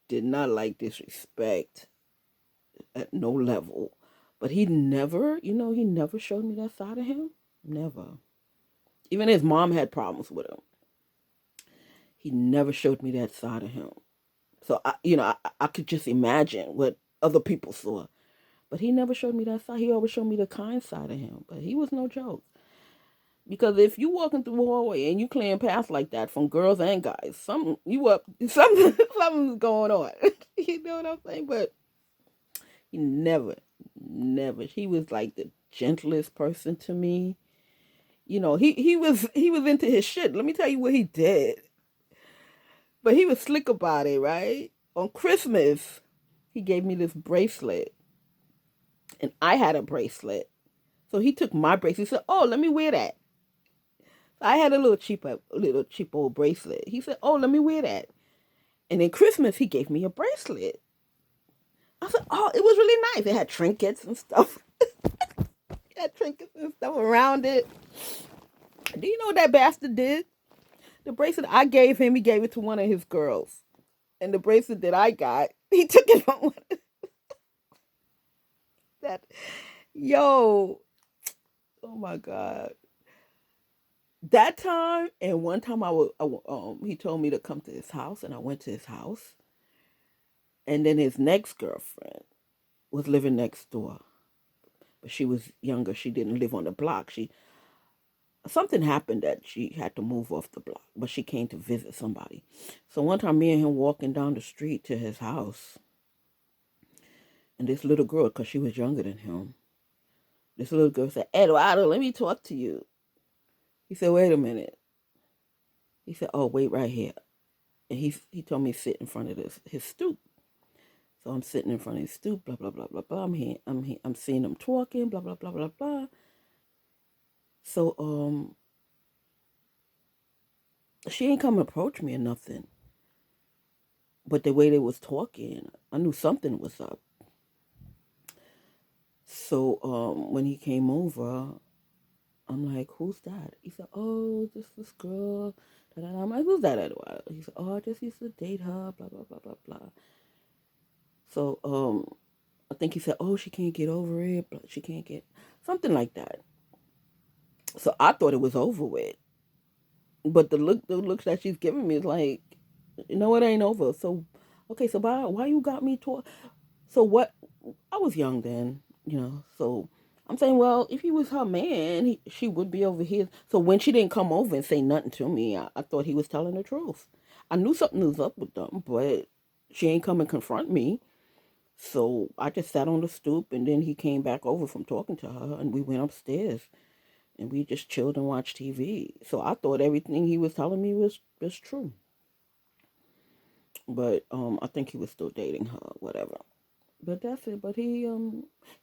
did not like disrespect at no level. But he never, he never showed me that side of him. Never. Even his mom had problems with him. He never showed me that side of him. So I could just imagine what other people saw. But he never showed me that side. He always showed me the kind side of him. But he was no joke. Because if you walking through the hallway and you clearing paths like that from girls and guys, something's going on. You know what I'm saying? But he never. He was like the gentlest person to me. He was into his shit. Let me tell you what he did. But he was slick about it, right? On Christmas, he gave me this bracelet, and I had a bracelet. So he took my bracelet. He said, "Oh, let me wear that." I had a little cheap old bracelet. He said, "Oh, let me wear that." And then Christmas, he gave me a bracelet. I said, "Oh, it was really nice. It had trinkets and stuff. It had trinkets and stuff around it." Do you know what that bastard did? The bracelet I gave him, he gave it to one of his girls. And the bracelet that I got, he took it from one of that. Yo, oh my God. That time and one time he told me to come to his house and I went to his house. And then his next girlfriend was living next door. But she was younger. She didn't live on the block. She Something happened that she had to move off the block, but she came to visit somebody. So one time me and him walking down the street to his house, and this little girl, because she was younger than him, this little girl said, "Eduardo, let me talk to you." He said, "Wait a minute." He said, "Oh, wait right here." And he told me to sit in front of his stoop. So I'm sitting in front of his stoop, blah blah blah blah blah. I'm seeing them talking, blah blah blah blah blah. So she ain't come approach me or nothing. But the way they was talking, I knew something was up. So when he came over, I'm like, "Who's that?" He said, "Oh, this girl." Da-da-da. I'm like, "Who's that?" He said, "Oh, I just used to date her." Blah blah blah blah blah. So I think he said, "Oh, she can't get over it. She can't get something like that." So I thought it was over with. But the looks that she's giving me is like, it ain't over. So, okay, so why you got me to? So what? I was young then, So I'm saying, well, if he was her man, she would be over here. So when she didn't come over and say nothing to me, I thought he was telling the truth. I knew something was up with them, but she ain't come and confront me. So I just sat on the stoop, and then he came back over from talking to her, and we went upstairs, and we just chilled and watched TV. So I thought everything he was telling me was true. But I think he was still dating her, whatever. But that's it. But he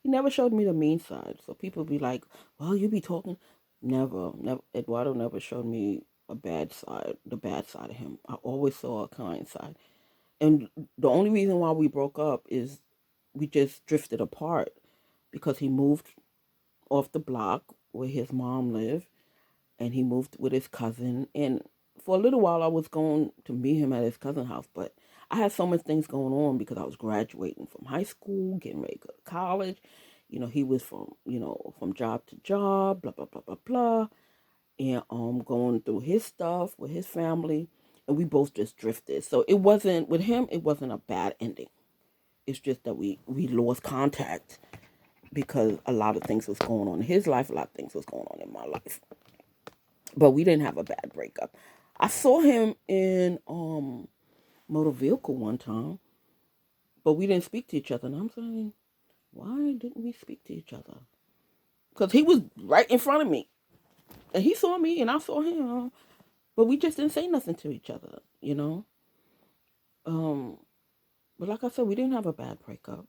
never showed me the mean side. So people be like, "Well, you be talking." Never. Eduardo never showed me the bad side of him. I always saw a kind side. And the only reason why we broke up is we just drifted apart because he moved off the block where his mom lived, and he moved with his cousin. And for a little while, I was going to meet him at his cousin's house, but I had so much things going on because I was graduating from high school, getting ready to go to college. He was from job to job, blah blah blah blah blah, and going through his stuff with his family, and we both just drifted. So it wasn't with him. It wasn't a bad ending. It's just that we lost contact because a lot of things was going on in his life, a lot of things was going on in my life. But we didn't have a bad breakup. I saw him in motor vehicle one time, but we didn't speak to each other. And I'm saying, why didn't we speak to each other? Because he was right in front of me, and he saw me, and I saw him, but we just didn't say nothing to each other. Um, but like I said, we didn't have a bad breakup.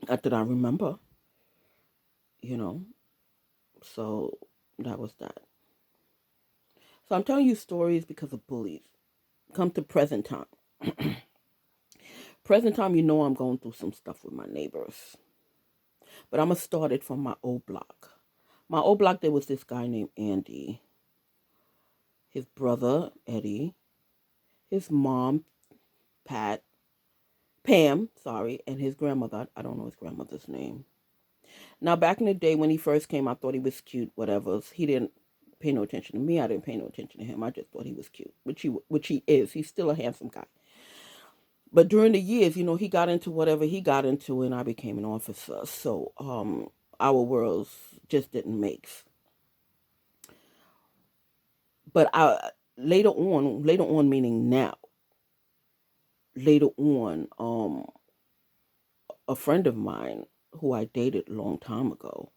Not that I remember, you know. So that was that. So I'm telling you stories because of bullies. Come to present time. Present time, I'm going through some stuff with my neighbors. But I'm going to start it from my old block. My old block, there was this guy named Andy, his brother, Eddie, his mom, Pat, Pam, sorry, and his grandmother. I don't know his grandmother's name. Now, back in the day when he first came, I thought he was cute. Whatever. He didn't pay no attention to me. I didn't pay no attention to him. I just thought he was cute, which he is. He's still a handsome guy. But during the years, he got into whatever he got into, and I became an officer. So our worlds just didn't mix. But later on meaning now, later on, a friend of mine who I dated a long time ago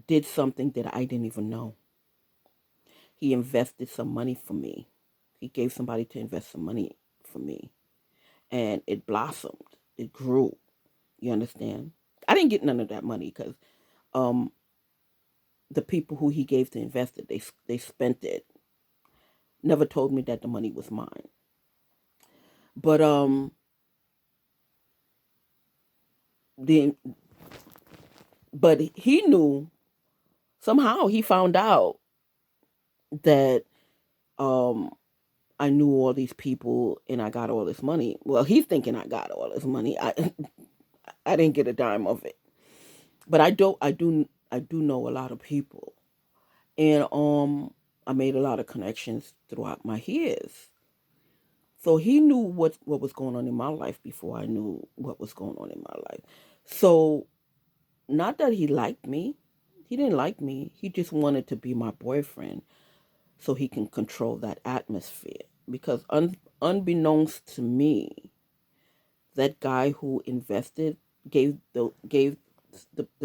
did something that I didn't even know. He invested some money for me. He gave somebody to invest some money for me, and it blossomed. It grew. You understand? I didn't get none of that money because um, the people who he gave to invest it, they spent it. Never told me that the money was mine. But the but he knew, somehow he found out that um I knew all these people and I got all this money. Well, he's thinking I got all this money. I didn't get a dime of it. But I do know a lot of people. And I made a lot of connections throughout my years. So he knew what was going on in my life before I knew what was going on in my life. So, not that he liked me. He didn't like me. He just wanted to be my boyfriend so he can control that atmosphere. Because unbeknownst to me, that guy who invested gave the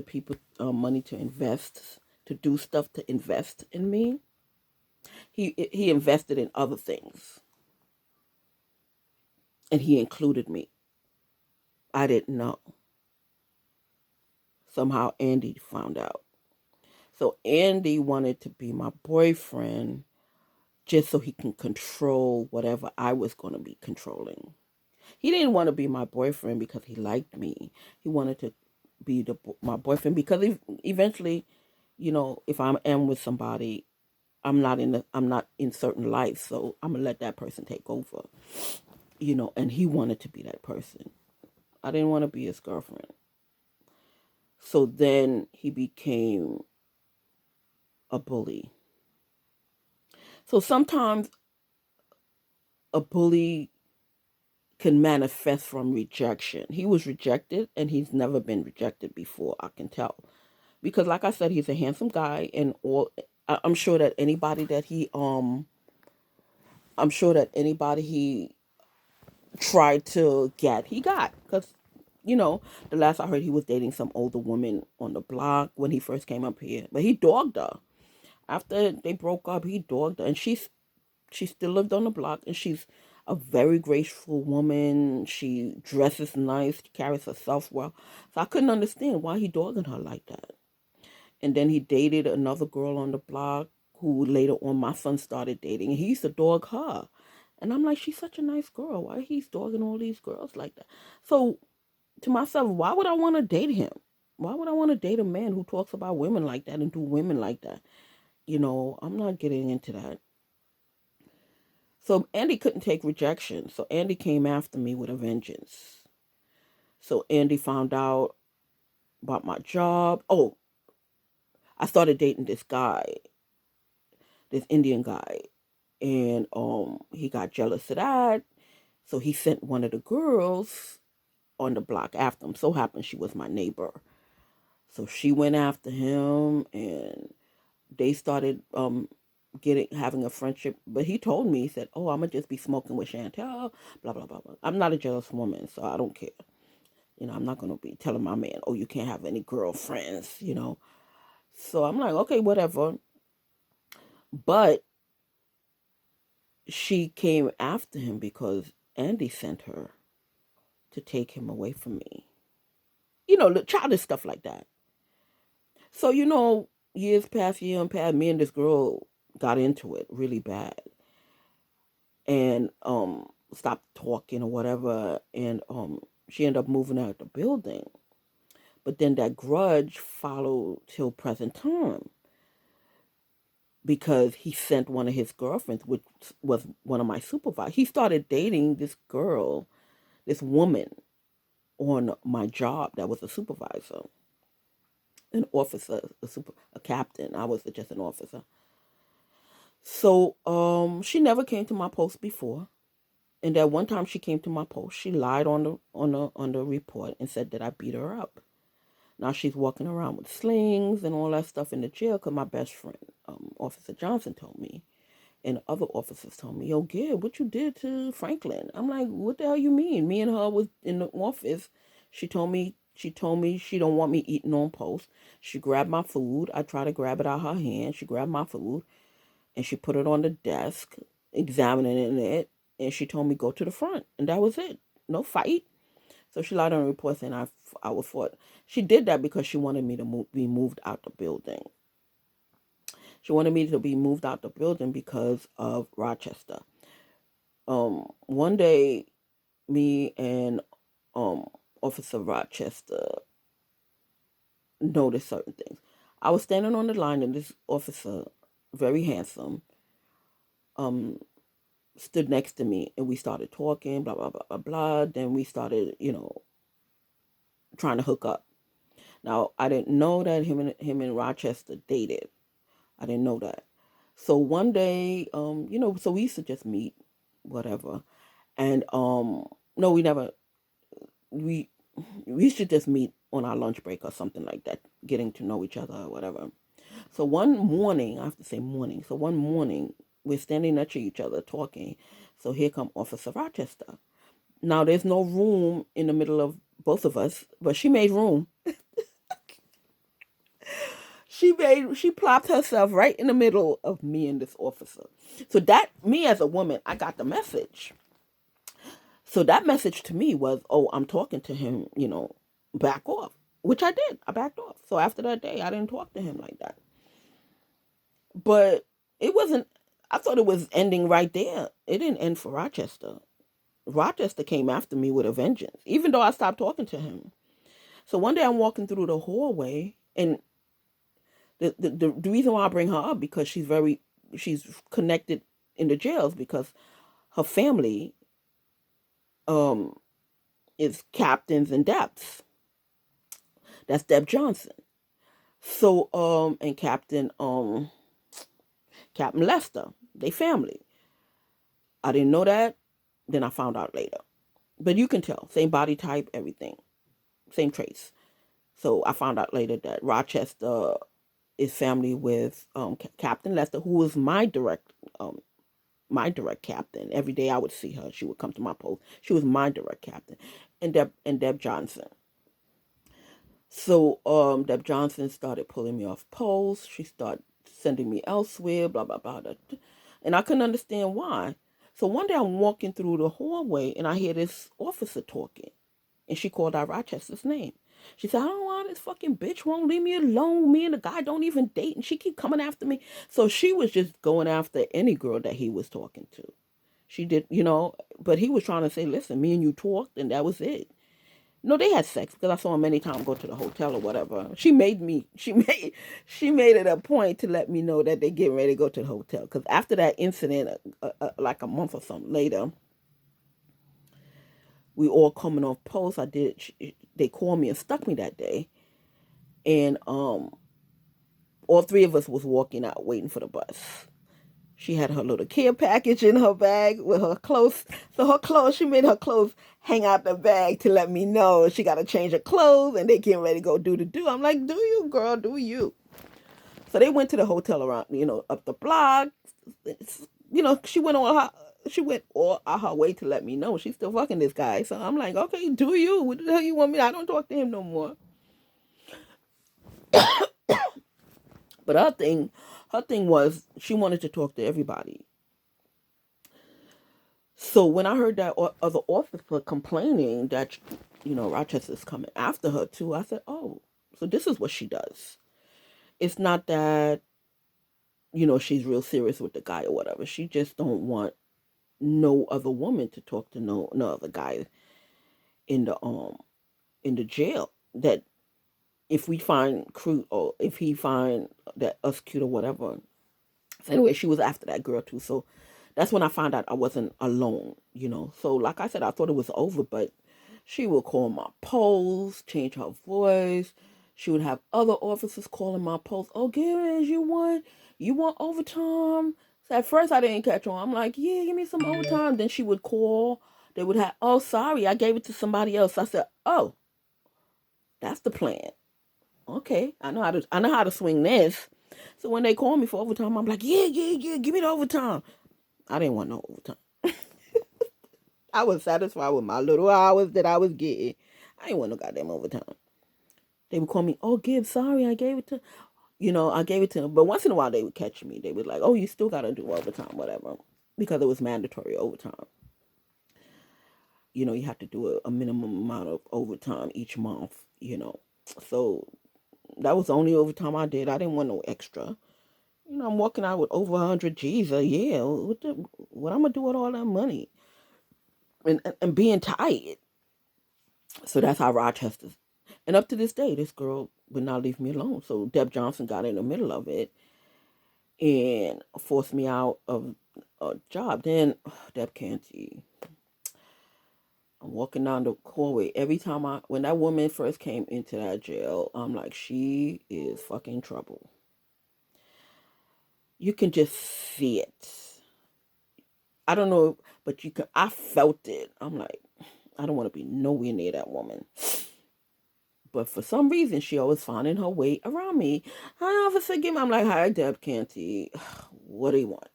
people money to invest, to do stuff, to invest in me. He invested in other things, and he included me. I didn't know. Somehow Andy found out. So Andy wanted to be my boyfriend just so he can control whatever I was going to be controlling. He didn't want to be my boyfriend because he liked me. He wanted to be my boyfriend because eventually, if I am with somebody, I'm not in certain life, so I'm gonna let that person take over. And he wanted to be that person. I didn't want to be his girlfriend. So then he became a bully. So sometimes a bully can manifest from rejection. He was rejected and he's never been rejected before, I can tell. Because like I said, he's a handsome guy, and I'm sure that anybody he tried to get, he got. Because the last I heard, he was dating some older woman on the block when he first came up here. But he dogged her. After they broke up, he dogged her. And she still lived on the block, and she's a very graceful woman. She dresses nice, she carries herself well. So I couldn't understand why he dogging her like that. And then he dated another girl on the block who later on my son started dating. And he used to dog her. And I'm like, she's such a nice girl. Why he's dogging all these girls like that? So to myself, why would I want to date him? Why would I want to date a man who talks about women like that and do women like that? I'm not getting into that. So Andy couldn't take rejection. So Andy came after me with a vengeance. So Andy found out about my job. Oh, I started dating this guy, this Indian guy, and he got jealous of that. So he sent one of the girls on the block after him. So happened she was my neighbor. So she went after him, and they started having a friendship. But he told me, he said, "Oh, I'm gonna just be smoking with Chantel, blah blah blah blah." I'm not a jealous woman, so I don't care. I'm not gonna be telling my man, "Oh, you can't have any girlfriends." So I'm like, okay, whatever. But she came after him because Andy sent her to take him away from me. The childish stuff like that. So years past, year and past, me and this girl got into it really bad, and stopped talking or whatever, and she ended up moving out of the building. But then that grudge followed till present time because he sent one of his girlfriends, which was one of my supervisors. He started dating this girl this woman on my job that was a supervisor, an officer, a captain. I was just an officer. So she never came to my post before. And that one time she came to my post, she lied on the report and said that I beat her up. Now she's walking around with slings and all that stuff in the jail because my best friend, Officer Johnson, told me. And other officers told me, yo, Gib, what you did to Franklin? I'm like, what the hell you mean? Me and her was in the office. She told me she don't want me eating on post. She grabbed my food. I tried to grab it out of her hand. She grabbed my food and she put it on the desk, examining it. And she told me go to the front. And that was it. No fight. So she lied on the report saying I was fought. She did that because she wanted me to be moved out the building. She wanted me to be moved out the building because of Rochester. One day, me and Officer Rochester noticed certain things. I was standing on the line, and this officer, very handsome, stood next to me, and we started talking, blah blah blah blah blah. Then we started, trying to hook up. Now I didn't know that him and Rochester dated. I didn't know that. So one day, so we used to just meet, whatever. And no, we never we should just meet on our lunch break or something like that, getting to know each other or whatever. So one morning, I have to say morning. So one morning, we're standing next to each other talking. So here come Officer Rochester. Now there's no room in the middle of both of us, but she made room. She plopped herself right in the middle of me and this officer. So that, me as a woman, I got the message. So that message to me was, oh, I'm talking to him, back off. Which I did. I backed off. So after that day, I didn't talk to him like that. But it wasn't, I thought it was ending right there. It didn't end for Rochester. Rochester came after me with a vengeance, even though I stopped talking to him. So one day I'm walking through the hallway, and the reason why I bring her up, because she's connected in the jails, because her family is captains and depths. That's Deb Johnson. So and Captain Lester, they family. I didn't know that. Then I found out later. But you can tell, same body type, everything, same traits. So I found out later that Rochester is family with Captain Lester, who was my direct captain. Every day I would see her. She would come to my post. She was my direct captain. And Deb Johnson. So Deb Johnson started pulling me off post. She started sending me elsewhere, blah, blah, blah. And I couldn't understand why. So one day I'm walking through the hallway and I hear this officer talking. And she called out Rochester's name. She said, I don't know why this fucking bitch won't leave me alone. Me and the guy don't even date, and she keep coming after me. So she was just going after any girl that he was talking to. She did, but he was trying to say, listen, me and you talked, and that was it. No, they had sex, because I saw him many times go to the hotel or whatever. She made it a point to let me know that they getting ready to go to the hotel. Because after that incident, like a month or something later, we all coming off post. They called me and stuck me that day. And all three of us was walking out waiting for the bus. She had her little care package in her bag with her clothes. So she made her clothes hang out the bag to let me know she got to change her clothes and they getting ready to go do the do. I'm like, do you, girl, do you? So they went to the hotel around, up the block. She went all out her way to let me know she's still fucking this guy. So I'm like, okay, do you? What the hell you want me? I don't talk to him no more. But her thing was she wanted to talk to everybody. So when I heard that other officer complaining that, Rochester's coming after her too, I said, oh, so this is what she does. It's not that, she's real serious with the guy or whatever. She just don't want no other woman to talk to no other guy in the jail. That if we find cute, or if he find that us cute or whatever. So anyway, she was after that girl too. So That's when I found out I wasn't alone, So like I said, I thought it was over, but she would call my post, change her voice. She would have other officers calling my post. Oh, Gibbons, you want overtime? So at first I didn't catch on. I'm like, yeah, give me some overtime. Then she would call. They would have, oh, sorry, I gave it to somebody else. I said, oh, that's the plan. Okay, I know how to swing this. So when they call me for overtime, I'm like, yeah, yeah, yeah, give me the overtime. I didn't want no overtime. I was satisfied with my little hours that I was getting. I didn't want no goddamn overtime. They would call me, oh, Gibbs, sorry, I gave it to, I gave it to them. But once in a while, they would catch me. They would like, oh, you still got to do overtime, whatever, because it was mandatory overtime. You have to do a minimum amount of overtime each month, So that was the only overtime I did. I didn't want no extra. I'm walking out with over 100 G's a year. What I'm going to do with all that money? And being tired. So that's how Rochester's. And up to this day, this girl would not leave me alone. So Deb Johnson got in the middle of it and forced me out of a job. Then Deb Canty. I'm walking down the hallway. Every time when that woman first came into that jail, I'm like, she is fucking trouble. You can just see it. I don't know, but I felt it. I'm like, I don't want to be nowhere near that woman. But for some reason, she always finding her way around me. Hi, Officer Kim. I'm like, hi, Deb Canty. What do you want?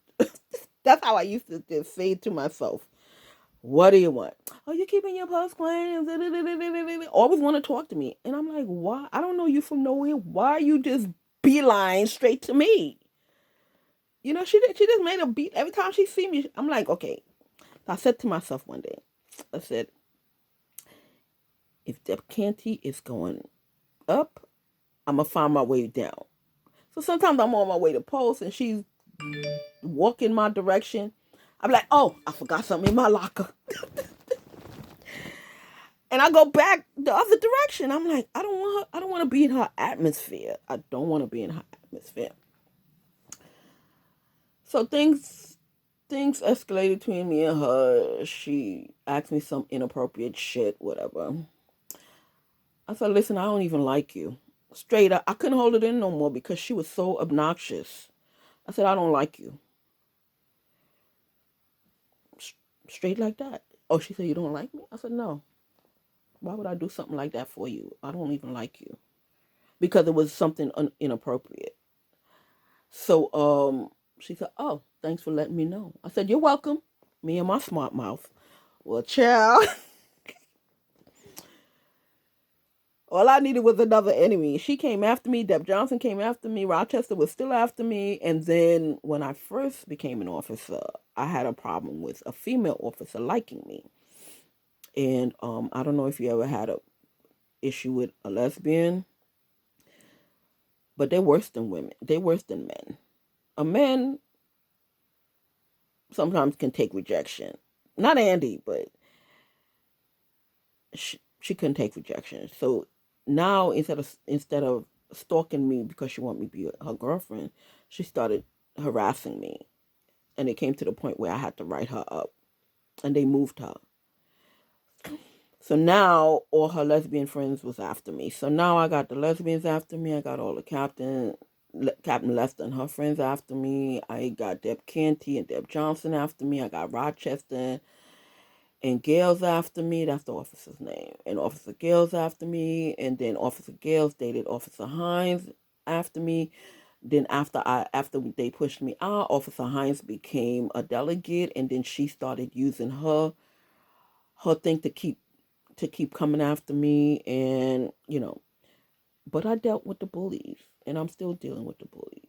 That's how I used to just say to myself. What do you want? Oh, you keeping your post clean? Always want to talk to me. And I'm like, why? I don't know you from nowhere. Why are you just beeline straight to me? She just made a beat. Every time she see me, I'm like, okay. So I said to myself one day, I said, if Deb Canty is going up, I'm going to find my way down. So sometimes I'm on my way to post and she's walking my direction. I'm like, oh, I forgot something in my locker. And I go back the other direction. I'm like, I don't want to be in her atmosphere. I don't want to be in her atmosphere. So things escalated between me and her. She asked me some inappropriate shit, whatever. I said, listen, I don't even like you. Straight up. I couldn't hold it in no more because she was so obnoxious. I said, I don't like you. Straight like that. Oh, she said, you don't like me? I said, no. Why would I do something like that for you? I don't even like you. Because it was something inappropriate. So she said, oh, thanks for letting me know. I said, you're welcome. Me and my smart mouth. Well, child. All I needed was another enemy. She came after me. Deb Johnson came after me. Rochester was still after me. And then when I first became an officer, I had a problem with a female officer liking me. And I don't know if you ever had a issue with a lesbian, but they're worse than women. They're worse than men. A man sometimes can take rejection. Not Andy, but she couldn't take rejection. So now instead of stalking me because she wanted me to be her girlfriend, she started harassing me. And it came to the point where I had to write her up. And they moved her. So now all her lesbian friends was after me. So now I got the lesbians after me. I got all the Captain Lester and her friends after me. I got Deb Canty and Deb Johnson after me. I got Rochester and Gales after me. That's the officer's name. And Officer Gales after me. And then Officer Gales dated Officer Hines after me. Then after they pushed me out, Officer Hines became a delegate, and then she started using her thing to keep coming after me, and but I dealt with the bullies, and I'm still dealing with the bullies.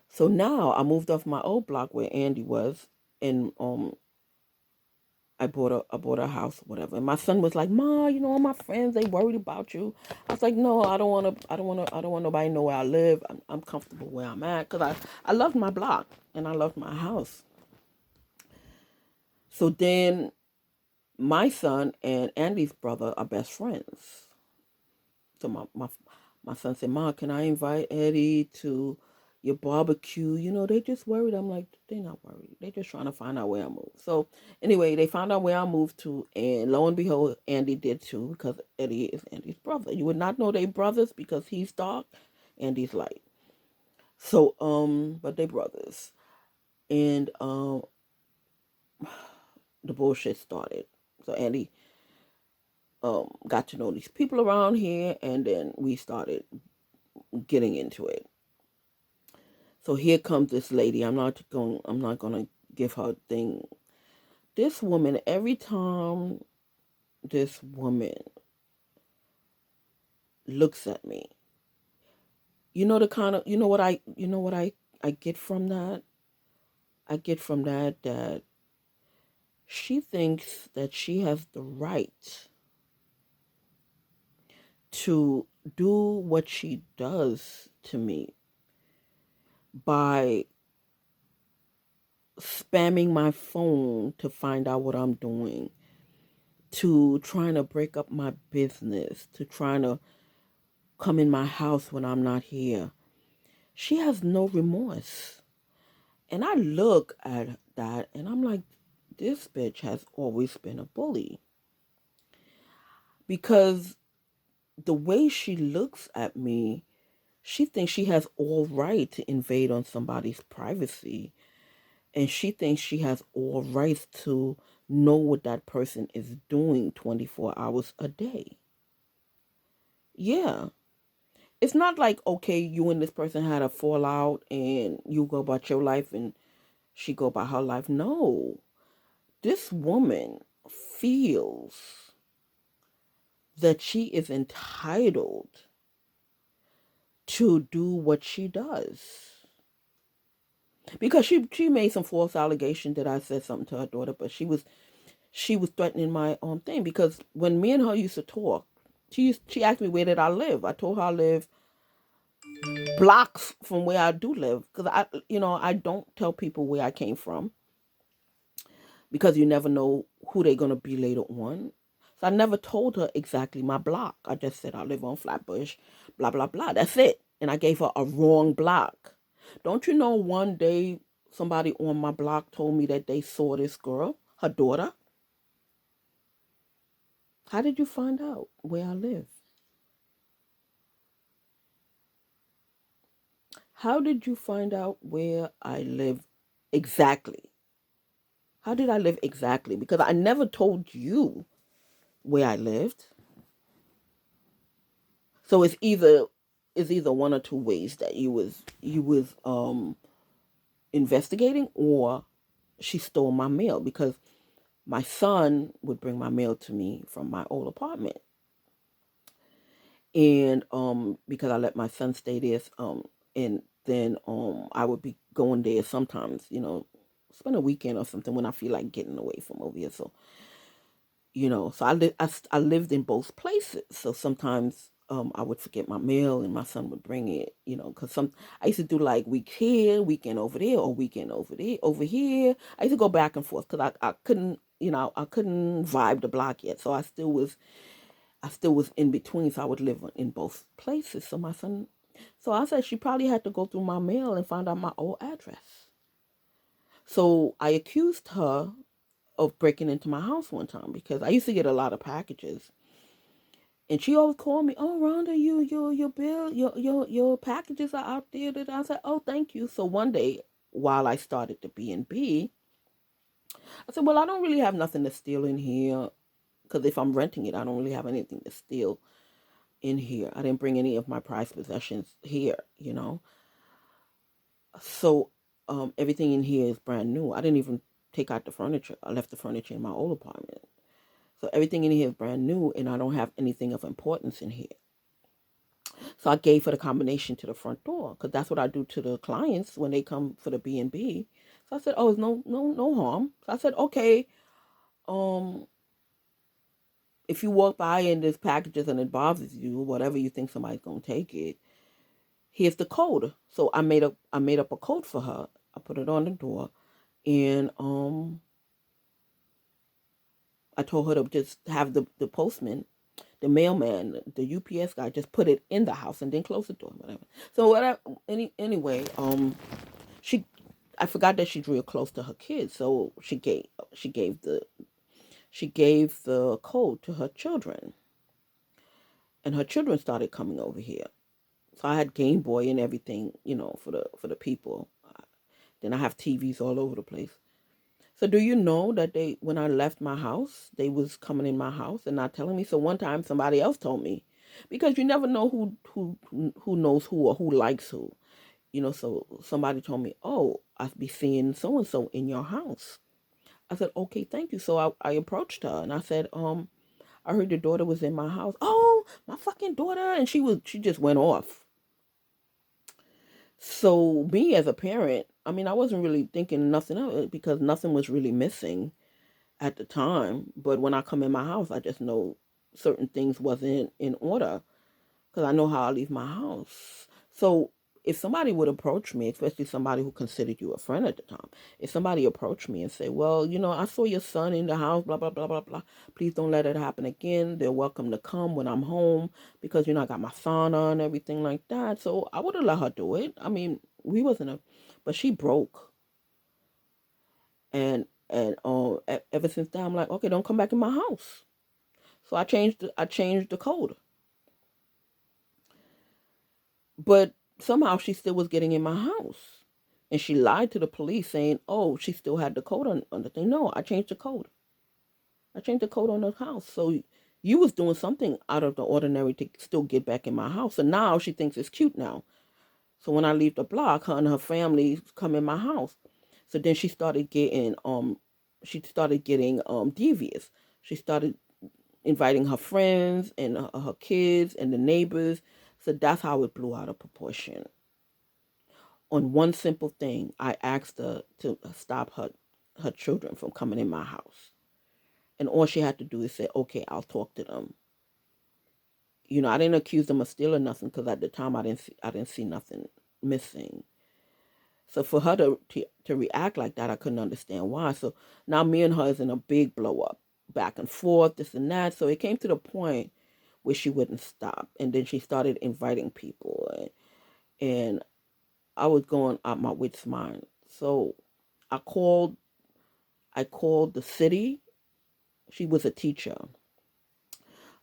So now I moved off my old block where Andy was, and I bought a house, whatever. And my son was like, "Ma, all my friends, they worried about you." I was like, "No, I don't want nobody to know where I live. I'm comfortable where I'm at because I loved my block and I loved my house." So then my son and Andy's brother are best friends. So my son said, "Ma, can I invite Eddie to, your barbecue. They just worried. I'm like, they're not worried. They're just trying to find out where I moved. So anyway, they found out where I moved to, and lo and behold, Andy did too, because Eddie is Andy's brother. You would not know they brothers because he's dark, Andy's light. So but they brothers, and the bullshit started. So Andy got to know these people around here, and then we started getting into it. So here comes this lady. I'm not gonna give her thing. This woman, every time this woman looks at me, you know what I get from that? I get from that she thinks that she has the right to do what she does to me by spamming my phone to find out what I'm doing, to trying to break up my business, to trying to come in my house when I'm not here. She has no remorse. And I look at that and I'm like, this bitch has always been a bully. Because the way she looks at me, she thinks she has all right to invade on somebody's privacy. And she thinks she has all rights to know what that person is doing 24 hours a day. Yeah. It's not like, okay, you and this person had a fallout and you go about your life and she go about her life. No. This woman feels that she is entitled to do what she does. Because she made some false allegation that I said something to her daughter, but she was threatening my thing, because when me and her used to talk, she asked me where did I live. I told her I live blocks from where I do live, because I don't tell people where I came from, because you never know who they're gonna be later on. So I never told her exactly my block. I just said I live on Flatbush, blah blah blah. That's it. And I gave her a wrong block. Don't you know? One day somebody on my block told me that they saw this girl, her daughter. How did you find out where I live? How did you find out where I live exactly? How did I live exactly? Because I never told you where I lived. So it's either one or two ways that you was investigating, or she stole my mail, because my son would bring my mail to me from my old apartment. And because I let my son stay there, and then I would be going there sometimes, spend a weekend or something when I feel like getting away from over here. So so I lived in both places. So sometimes I would forget my mail and my son would bring it, because I used to do like week here, weekend over there, or weekend over there, over here. I used to go back and forth because I couldn't, I couldn't vibe the block yet. So I still was in between. So I would live in both places. So I said she probably had to go through my mail and find out my old address. So I accused her of breaking into my house one time, because I used to get a lot of packages. And she always called me, "Oh, Rhonda, your bill, your packages are out there." That I said, "Oh, thank you." So one day, while I started the B&B, I said, "Well, I don't really have nothing to steal in here, because if I'm renting it, I don't really have anything to steal in here. I didn't bring any of my prized possessions here. So everything in here is brand new. I didn't even take out the furniture. I left the furniture in my old apartment. So everything in here is brand new, and I don't have anything of importance in here." So I gave her the combination to the front door, because that's what I do to the clients when they come for the B&B. So I said, "Oh, it's no harm." So I said, "Okay, um, if you walk by and there's packages and it bothers you, whatever you think somebody's gonna take it, here's the code." So I made up a code for her. I put it on the door, and I told her to just have the postman the mailman, the UPS guy, just put it in the house and then close the door, whatever. So anyway, she, I forgot that she's real close to her kids, so she gave the she gave the code to her children, and her children started coming over here. So I had Game Boy and everything, for the people. Then I have TVs all over the place. So do you know that when I left my house, they was coming in my house and not telling me? So one time somebody else told me, because you never know who knows who or who likes who. So somebody told me, "Oh, I be seeing so and so in your house." I said, "Okay, thank you." So I approached her and I said, I heard your daughter was in my house. Oh, my fucking daughter, and she just went off. So me as a parent, I mean, I wasn't really thinking nothing of it because nothing was really missing at the time. But when I come in my house, I just know certain things wasn't in order because I know how I leave my house. So if somebody would approach me, especially somebody who considered you a friend at the time, if somebody approached me and say, "Well, I saw your son in the house, blah blah blah blah blah. Please don't let it happen again. They're welcome to come when I'm home because I got my sauna and everything like that." So I would have let her do it. I mean, we wasn't but she broke, and ever since then I'm like, okay, don't come back in my house. So I changed the code. But somehow she still was getting in my house. And she lied to the police saying, oh, she still had the code on the thing. No, I changed the code. I changed the code on the house. So you was doing something out of the ordinary to still get back in my house. And now she thinks it's cute now. So when I leave the block, her and her family come in my house. So then she started getting devious. She started inviting her friends and her kids and the neighbors. So that's how it blew out of proportion. On one simple thing, I asked her to stop her children from coming in my house. And all she had to do is say, okay, I'll talk to them. I didn't accuse them of stealing nothing because at the time I didn't see nothing missing. So for her to react like that, I couldn't understand why. So now me and her is in a big blow up, back and forth, this and that. So it came to the point where she wouldn't stop, and then she started inviting people, and I was going out my wits' mind. So I called I called the city. She was a teacher.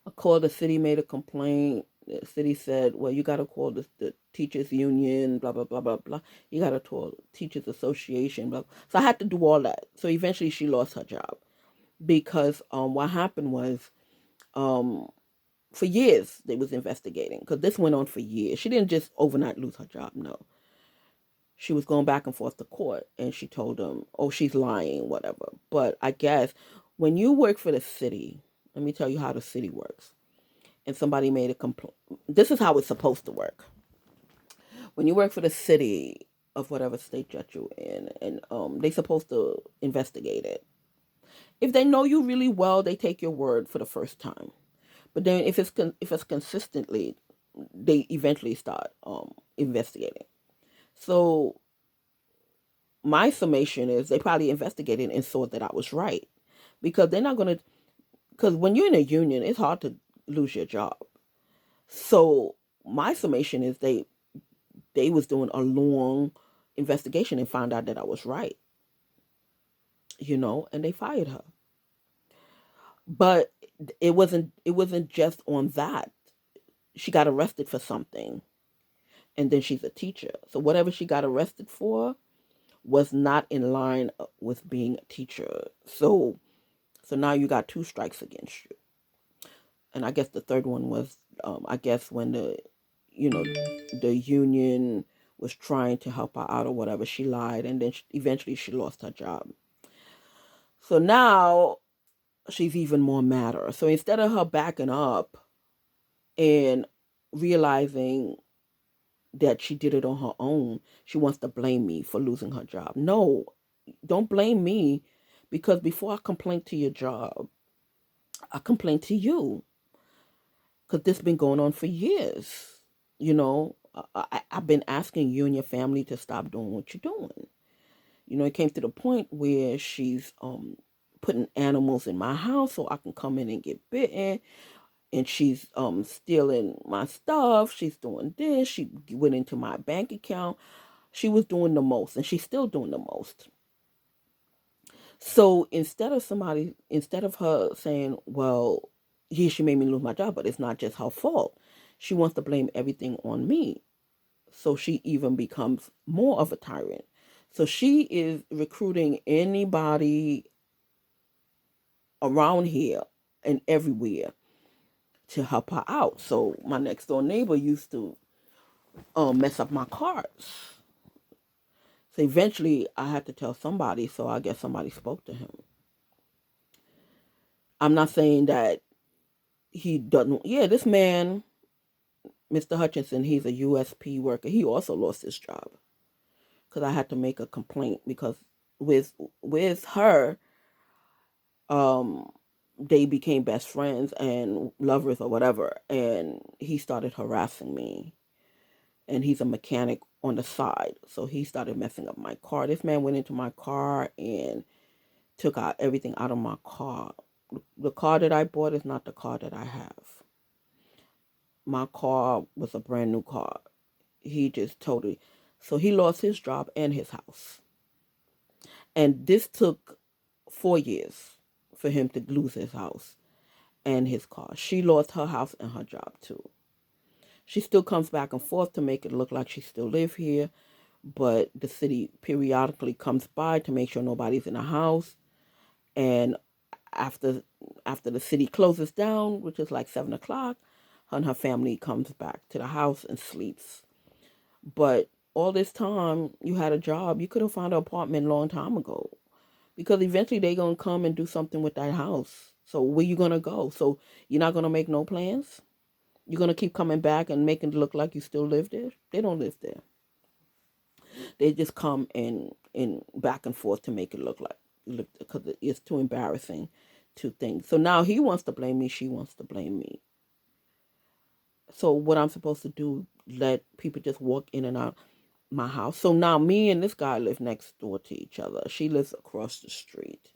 I called the city, made a complaint. The city said, well, you got to call the teachers union, blah, blah, blah, blah, blah. You got to call teachers association, blah. So I had to do all that. So eventually she lost her job because what happened was um, for years they was investigating because this went on for years. She didn't just overnight lose her job, no. She was going back and forth to court and she told them, oh, she's lying, whatever. But I guess when you work for the city, let me tell you how the city works. And somebody made a complaint. This is how it's supposed to work. When you work for the city of whatever state that you're in, and they're supposed to investigate it. If they know you really well, they take your word for the first time. But then if it's consistently, they eventually start investigating. So my summation is they probably investigated and saw that I was right because they're not going to, because when you're in a union, it's hard to lose your job. So my summation is they was doing a long investigation and found out that I was right, and they fired her. But it wasn't just on that. She got arrested for something, and then she's a teacher. So whatever she got arrested for was not in line with being a teacher. So now you got two strikes against you. And I guess the third one was, I guess when the union was trying to help her out or whatever, she lied, and then eventually she lost her job. So now she's even more madder. So instead of her backing up and realizing that she did it on her own, she wants to blame me for losing her job. No, don't blame me, because before I complain to your job, I complain to you, because this has been going on for years. I've been asking you and your family to stop doing what you're doing. It came to the point where she's putting animals in my house so I can come in and get bitten. and she's stealing my stuff. She's doing this. She went into my bank account. She was doing the most, and she's still doing the most. So instead of her saying, well, yeah, she made me lose my job, but it's not just her fault. She wants to blame everything on me. So she even becomes more of a tyrant. So she is recruiting anybody around here and everywhere to help her out. So my next door neighbor used to mess up my cards. So eventually I had to tell somebody, so I guess somebody spoke to him. I'm not saying that he doesn't. Yeah, this man, Mr. Hutchinson, he's a USP worker. He also lost his job because I had to make a complaint because with her, um, they became best friends and lovers or whatever, and he started harassing me. And he's a mechanic on the side, so he started messing up my car. This man went into my car and took out everything out of my car. The car that I bought is not the car that I have. My car was a brand new car. He just totally, so he lost his job and his house. And this took 4 years for him to lose his house and his car. She lost her house and her job too. She still comes back and forth to make it look like she still live here, but the city periodically comes by to make sure nobody's in the house. And after after the city closes down, which is like 7 o'clock, her and her family comes back to the house and sleeps. But all this time you had a job, you could have found an apartment a long time ago. Because eventually they're gonna come and do something with that house. So where you gonna go? So you're not gonna make no plans? You're gonna keep coming back and making it look like you still live there? They don't live there. They just come and back and forth to make it look like, because it's too embarrassing to think. So now he wants to blame me. She wants to blame me. So what I'm supposed to do? Let people just walk in and out my house? So now me and this guy live next door to each other. She lives across the street.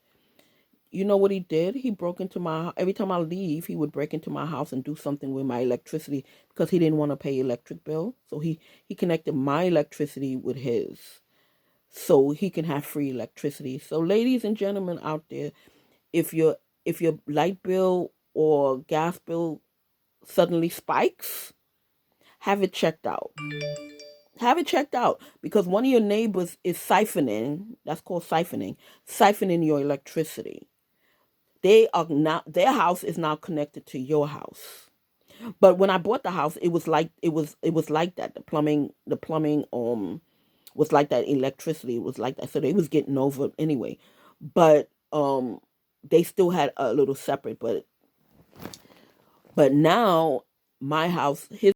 You know what he did? He broke into my, every time I leave, he would break into my house and do something with my electricity because he didn't want to pay electric bill. So he connected my electricity with his so he can have free electricity. So ladies and gentlemen out there, if your if your light bill or gas bill suddenly spikes, have it checked out. Have it checked out because one of your neighbors is siphoning, that's called siphoning your electricity. They are not, their house is now connected to your house. But when I bought the house, it was like that. The plumbing was like that, electricity was like that. So they was getting over anyway. But they still had a little separate, but now my house, his